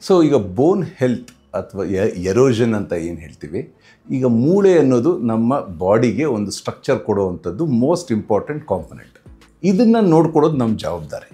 So ಈಗ bone health ಅಥವಾ erosion ಅಂತ ಏನು ಹೇಳ್ತೀವಿ, ಈಗ ಮೂಳೆ ಅನ್ನೋದು ನಮ್ಮ ಬಾಡಿಗೆ ಒಂದು ಸ್ಟ್ರಕ್ಚರ್ ಕೊಡುವಂಥದ್ದು ಮೋಸ್ಟ್ ಇಂಪಾರ್ಟೆಂಟ್ ಕಾಂಪೊನೆಂಟ್. ಇದನ್ನು ನೋಡ್ಕೊಡೋದು ನಮ್ಮ ಜವಾಬ್ದಾರಿ.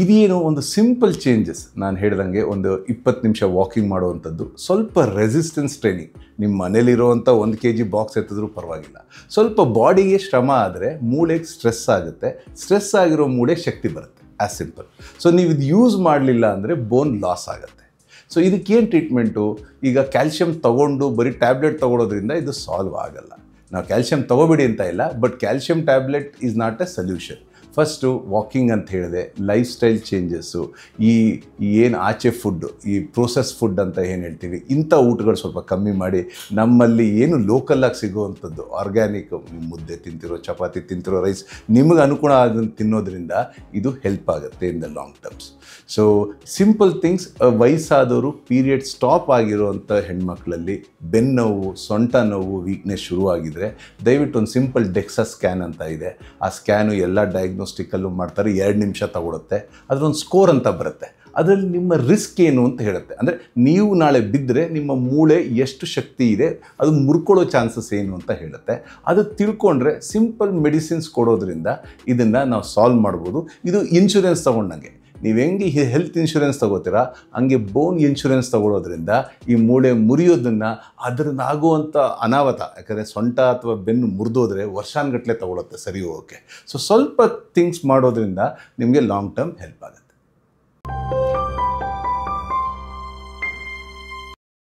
ಇದೇನು ಒಂದು ಸಿಂಪಲ್ ಚೇಂಜಸ್, ನಾನು ಹೇಳ್ದಂಗೆ ಒಂದು 20 ನಿಮಿಷ ವಾಕಿಂಗ್ ಮಾಡುವಂಥದ್ದು, ಸ್ವಲ್ಪ ರೆಸಿಸ್ಟೆನ್ಸ್ ಟ್ರೈನಿಂಗ್, ನಿಮ್ಮ ಮನೇಲಿರುವಂಥ 1 kg ಬಾಕ್ಸ್ ಎತ್ತಿದ್ರೂ ಪರವಾಗಿಲ್ಲ. ಸ್ವಲ್ಪ ಬಾಡಿಗೆ ಶ್ರಮ ಆದರೆ ಮೂಳೆಗೆ ಸ್ಟ್ರೆಸ್ ಆಗುತ್ತೆ, ಸ್ಟ್ರೆಸ್ ಆಗಿರೋ ಮೂಳೆಗೆ ಶಕ್ತಿ ಬರುತ್ತೆ, ಆ್ಯಸ್ ಸಿಂಪಲ್. ಸೊ ನೀವು ಇದು ಯೂಸ್ ಮಾಡಲಿಲ್ಲ ಅಂದರೆ ಬೋನ್ ಲಾಸ್ ಆಗುತ್ತೆ. ಸೊ ಇದಕ್ಕೇನು ಟ್ರೀಟ್ಮೆಂಟು? ಈಗ ಕ್ಯಾಲ್ಶಿಯಂ ತೊಗೊಂಡು ಬರೀ ಟ್ಯಾಬ್ಲೆಟ್ ತೊಗೊಳೋದ್ರಿಂದ ಇದು ಸಾಲ್ವ್ ಆಗಲ್ಲ. ನಾವು ಕ್ಯಾಲ್ಶಿಯಂ ತೊಗೋಬೇಡಿ ಅಂತ ಇಲ್ಲ, but calcium tablet is not A solution. First walking ಅಂತ ಹೇಳಿದೆ, ಲೈಫ್ ಸ್ಟೈಲ್ ಚೇಂಜಸ್ಸು, ಈ ಏನು ಆಚೆ ಫುಡ್ಡು, ಈ ಪ್ರೋಸೆಸ್ ಫುಡ್ ಅಂತ ಏನು ಹೇಳ್ತೀವಿ, ಇಂಥ ಊಟಗಳು ಸ್ವಲ್ಪ ಕಮ್ಮಿ ಮಾಡಿ ನಮ್ಮಲ್ಲಿ ಏನು ಲೋಕಲಾಗಿ ಸಿಗೋವಂಥದ್ದು ಆರ್ಗ್ಯಾನಿಕ್, ಮುದ್ದೆ ತಿಂತಿರೋ, ಚಪಾತಿ ತಿಂತಿರೋ, ರೈಸ್ ನಿಮಗೆ ಅನುಕೂಲ ಆಗೋದು ತಿನ್ನೋದ್ರಿಂದ ಇದು ಹೆಲ್ಪ್ ಆಗುತ್ತೆ in the long terms. So simple things. ವಯಸ್ಸಾದವರು ಪೀರಿಯಡ್ ಸ್ಟಾಪ್ ಆಗಿರೋವಂಥ ಹೆಣ್ಮಕ್ಳಲ್ಲಿ ಬೆನ್ನೋವು, ಸೊಂಟ ನೋವು, ವೀಕ್ನೆಸ್ ಶುರುವಾಗಿದ್ದರೆ ದಯವಿಟ್ಟು ಒಂದು ಸಿಂಪಲ್ ಡೆಕ್ಸಾ ಸ್ಕ್ಯಾನ್ ಅಂತ ಇದೆ. ಆ ಸ್ಕ್ಯಾನು ಎಲ್ಲ ಡಯಾಗ್ನೋಸ್ಟಿಕಲ್ಲೂ ಮಾಡ್ತಾರೆ, 2 ನಿಮಿಷ ತಗೊಳುತ್ತೆ. ಅದರೊಂದು ಸ್ಕೋರ್ ಅಂತ ಬರುತ್ತೆ, ಅದರಲ್ಲಿ ನಿಮ್ಮ ರಿಸ್ಕ್ ಏನು ಅಂತ ಹೇಳುತ್ತೆ. ಅಂದರೆ ನೀವು ನಾಳೆ ಬಿದ್ದರೆ ನಿಮ್ಮ ಮೂಳೆ ಎಷ್ಟು ಶಕ್ತಿ ಇದೆ, ಅದು ಮುರ್ಕೊಳ್ಳೋ ಚಾನ್ಸಸ್ ಏನು ಅಂತ ಹೇಳುತ್ತೆ. ಅದು ತಿಳ್ಕೊಂಡ್ರೆ ಸಿಂಪಲ್ ಮೆಡಿಸಿನ್ಸ್ ಕೊಡೋದ್ರಿಂದ ಇದನ್ನು ನಾವು ಸಾಲ್ವ್ ಮಾಡ್ಬೋದು. ಇದು ಇನ್ಶೂರೆನ್ಸ್ ತೊಗೊಂಡಂಗೆ, ನೀವು ಹೆಂಗೆ ಹೆಲ್ತ್ ಇನ್ಶೂರೆನ್ಸ್ ತೊಗೋತೀರಾ ಹಂಗೆ ಬೋನ್ ಇನ್ಶೂರೆನ್ಸ್ ತೊಗೊಳೋದ್ರಿಂದ ಈ ಮೂಳೆ ಮುರಿಯೋದನ್ನು, ಅದರಿಂದ ಆಗುವಂಥ ಅನಾಹುತ, ಯಾಕಂದರೆ ಸೊಂಟ ಅಥವಾ ಬೆನ್ನು ಮುರಿದೋದ್ರೆ ವರ್ಷಾನುಗಟ್ಟಲೆ ತೊಗೊಳುತ್ತೆ ಸರಿ ಹೋಗೋಕ್ಕೆ. ಸೊ ಸ್ವಲ್ಪ ಥಿಂಗ್ಸ್ ಮಾಡೋದ್ರಿಂದ ನಿಮಗೆ ಲಾಂಗ್ ಟರ್ಮ್ ಹೆಲ್ಪ್ ಆಗುತ್ತೆ.